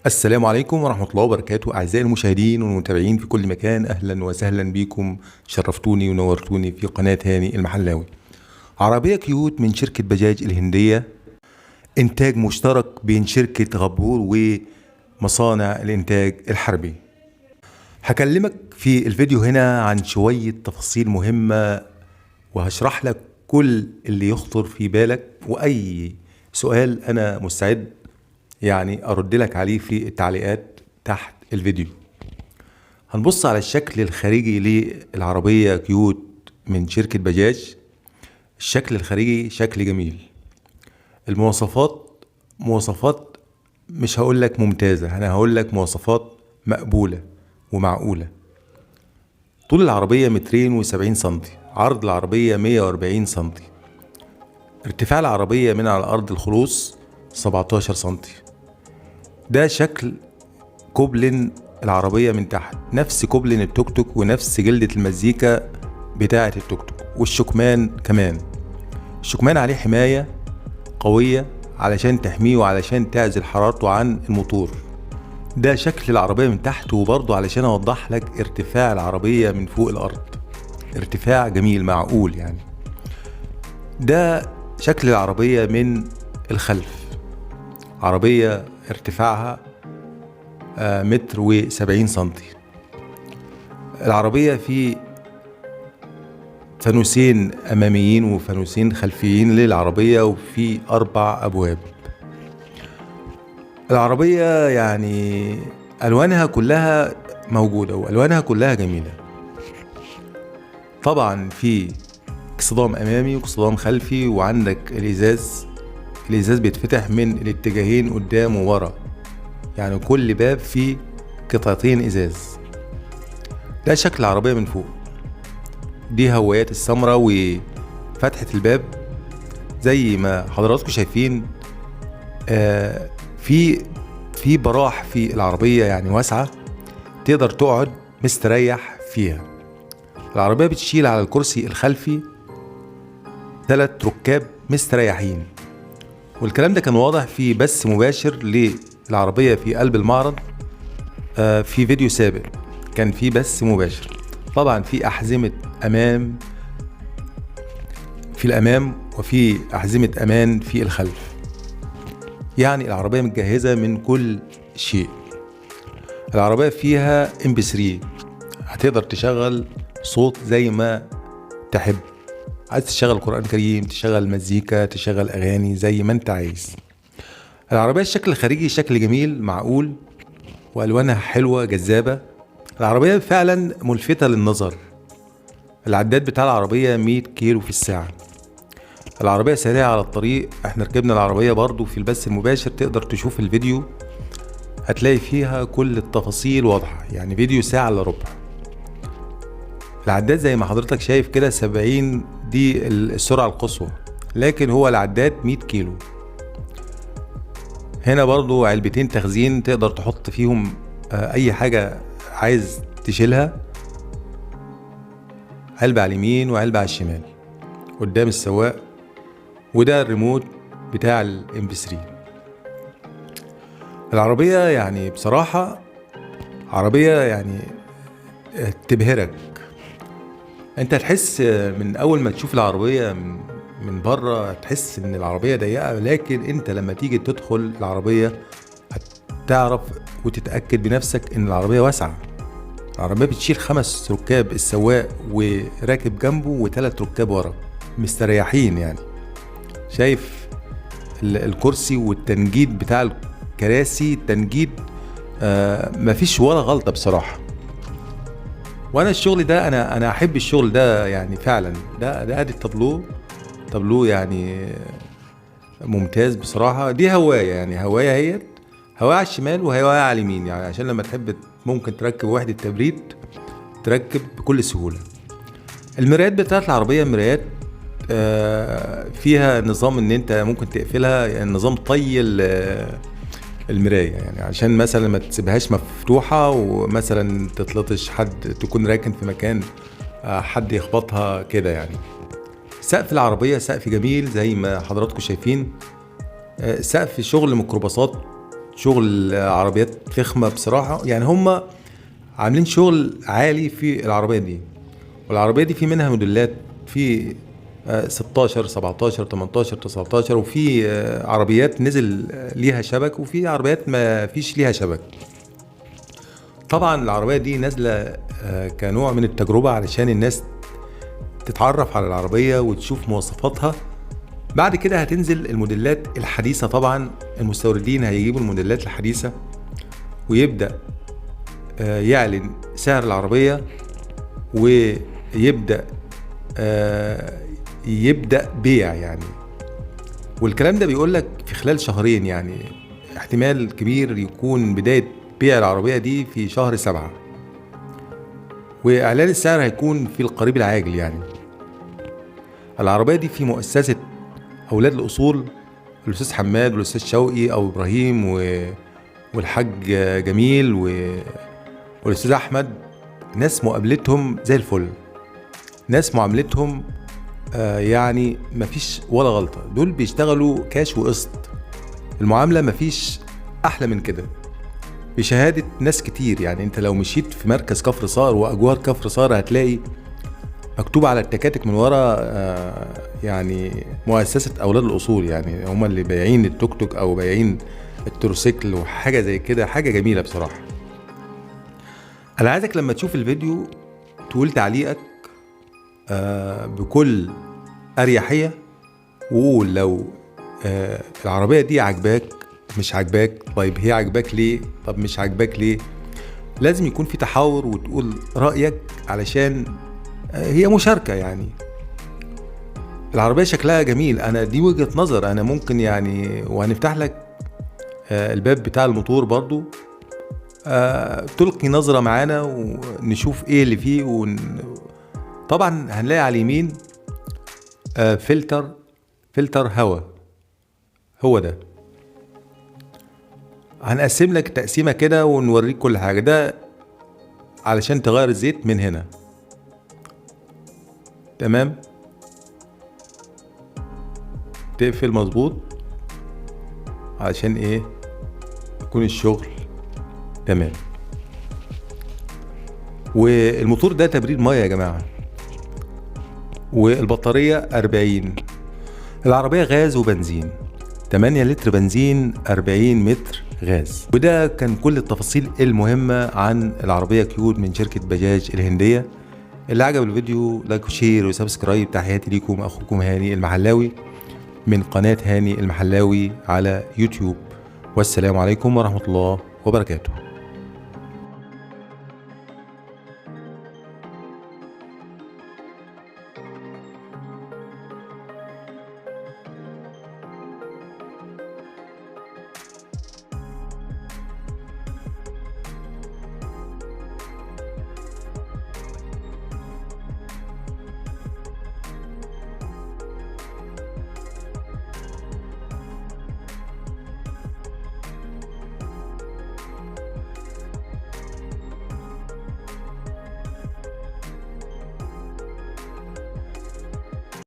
السلام عليكم ورحمة الله وبركاته أعزائي المشاهدين والمتابعين في كل مكان، أهلا وسهلا بكم. شرفتوني ونورتوني في قناة هاني المحلاوي. عربية كيوت من شركة بجاج الهندية، إنتاج مشترك بين شركة غبور ومصانع الإنتاج الحربي. هكلمك في الفيديو هنا عن شوية تفاصيل مهمة، وهشرح لك كل اللي يخطر في بالك، وأي سؤال أنا مستعد أرد لك عليه في التعليقات تحت الفيديو. هنبص على الشكل الخارجي للعربية كيوت من شركة بجاج. الشكل الخارجي شكل جميل. مواصفات مش هقول لك ممتازة، أنا هقول لك مواصفات مقبولة ومعقولة. طول العربية 270 سنتي، عرض العربية 140 سنتي، ارتفاع العربية من على أرض الخلوص 17 سنتي. ده شكل كوبلين العربية من تحت، نفس كوبلين التوك توك ونفس جلدة المزيكا بتاعة التوك توك. والشكمان كمان، الشكمان عليه حماية قوية علشان تحميه وعلشان تعزل حرارته عن الموتور. ده شكل العربية من تحت، وبرضه علشان اوضح لك ارتفاع العربية من فوق الارض، ارتفاع جميل معقول يعني. ده شكل العربية من الخلف. عربية ارتفاعها 1.70 سنتي. العربية في فانوسين اماميين وفانوسين خلفيين للعربية، وفي 4 ابواب. العربية الوانها كلها موجودة والوانها كلها جميلة. طبعا في اكسدام امامي واكسدام خلفي، وعندك الازاز بيتفتح من الاتجاهين قدام وورا، يعني كل باب فيه قطعتين ازاز. ده شكل العربية من فوق. دي هوايات السمرة وفتحة الباب زي ما حضراتكم شايفين. في براح في العربية، واسعة، تقدر تقعد مستريح فيها. العربية بتشيل على الكرسي الخلفي 3 ركاب مستريحين، والكلام ده كان واضح في بث مباشر للعربية في قلب المعرض. في فيديو سابق كان في بث مباشر. طبعا في أحزمة أمام في الأمام، وفي أحزمة أمان في الخلف. العربية متجهزة من كل شيء. العربية فيها MP3، هتقدر تشغل صوت زي ما تحب. عايز تشغل قرآن كريم، تشغل مزيكا، تشغل أغاني زي ما انت عايز. العربية الشكل الخارجي شكل جميل معقول، وألوانها حلوة جذابة. العربية فعلا ملفتة للنظر. العداد بتاع العربية 100 كيلو في الساعة. العربية سريعة على الطريق. احنا ركبنا العربية برضو في البث المباشر، تقدر تشوف الفيديو، هتلاقي فيها كل التفاصيل واضحة. فيديو ساعة الا ربع. العداد زي ما حضرتك شايف كده 70 دي السرعة القصوى، لكن هو العداد 100 كيلو. هنا برضو علبتين تخزين تقدر تحط فيهم اي حاجة عايز تشيلها. علبة على اليمين وعلبة على الشمال قدام السواق، وده الريموت بتاع الMP3. العربية بصراحة عربية تبهرك. انت هتحس من اول ما تشوف العربية من بره، هتحس ان العربية ضيقة، لكن انت لما تيجي تدخل العربية هتعرف وتتأكد بنفسك ان العربية واسعة. العربية بتشيل 5 ركاب، السواق وراكب جنبه، و3 ركاب ورا مستريحين. شايف الكرسي والتنجيد بتاع الكراسي، التنجيد مفيش ولا غلطة بصراحة. وانا الشغل ده انا احب الشغل ده فعلا. ده ادي التابلو ممتاز بصراحة. دي هواية هواية على الشمال وهواية على اليمين، عشان لما تحب ممكن تركب وحدة تبريد تركب بكل سهولة. المرايات بتاعت العربية مرايات فيها نظام ان انت ممكن تقفلها، نظام طي المراية، عشان مثلا ما تسيبهاش مفتوحة ومثلا تتلطش، حد تكون راكن في مكان حد يخبطها كده. سقف العربية سقف جميل زي ما حضراتكم شايفين. سقف شغل ميكروباصات شغل عربيات فخمة بصراحة. يعني هم عاملين شغل عالي في العربية دي. والعربية دي في منها موديلات، في 16 17 18 19، وفي عربيات نزل ليها شبك، وفي عربيات ما فيش ليها شبك. طبعا العربية دي نازلة كنوع من التجربة علشان الناس تتعرف على العربية وتشوف مواصفاتها. بعد كده هتنزل الموديلات الحديثة. طبعا المستوردين هيجيبوا الموديلات الحديثة ويبدأ يعلن سعر العربية، ويبدأ بيع يعني. والكلام ده بيقولك في خلال شهرين، يعني احتمال كبير يكون بداية بيع العربية دي في شهر 7، وإعلان السعر هيكون في القريب العاجل. يعني العربية دي في مؤسسة أولاد الأصول، الأستاذ حماد والأستاذ شوقي أو إبراهيم والحاج جميل والأستاذ أحمد. ناس مقابلتهم زي الفل، ناس معاملتهم يعني مفيش ولا غلطة. دول بيشتغلوا كاش وقسط، المعاملة مفيش أحلى من كده بشهادة ناس كتير. يعني انت لو مشيت في مركز كفر صقر وأجوار كفر صقر هتلاقي مكتوب على التكاتك من ورا يعني مؤسسة أولاد الأصول. يعني هما اللي بايعين التوك توك أو بايعين التروسيكل وحاجة زي كده. حاجة جميلة بصراحة. أنا عايزك لما تشوف الفيديو تقول تعليقك بكل أريحية، وقول لو العربية دي عجباك مش عجباك. طيب هي عجباك ليه؟ طب مش عجباك ليه؟ لازم يكون في تحاور وتقول رأيك، علشان هي مشاركة. يعني العربية شكلها جميل، أنا دي وجهة نظر. أنا ممكن يعني، وهنفتح لك الباب بتاع الموتور برضو، تلقي نظرة معانا ونشوف ايه اللي فيه. طبعا هنلاقي على اليمين فلتر هوا، هو ده. هنقسم لك تقسيمة كده ونوريك كل حاجة. ده علشان تغير الزيت من هنا، تمام. تقفل مظبوط علشان ايه؟ يكون الشغل تمام. والموتور ده تبريد مية يا جماعة، والبطارية 40. العربية غاز وبنزين، 8 لتر بنزين، 40 متر غاز. وده كان كل التفاصيل المهمة عن العربية كيود من شركة بجاج الهندية. اللي عجب الفيديو لايك وشير وسبسكرايب. تحياتي ليكم، أخوكم هاني المحلاوي من قناة هاني المحلاوي على يوتيوب. والسلام عليكم ورحمة الله وبركاته.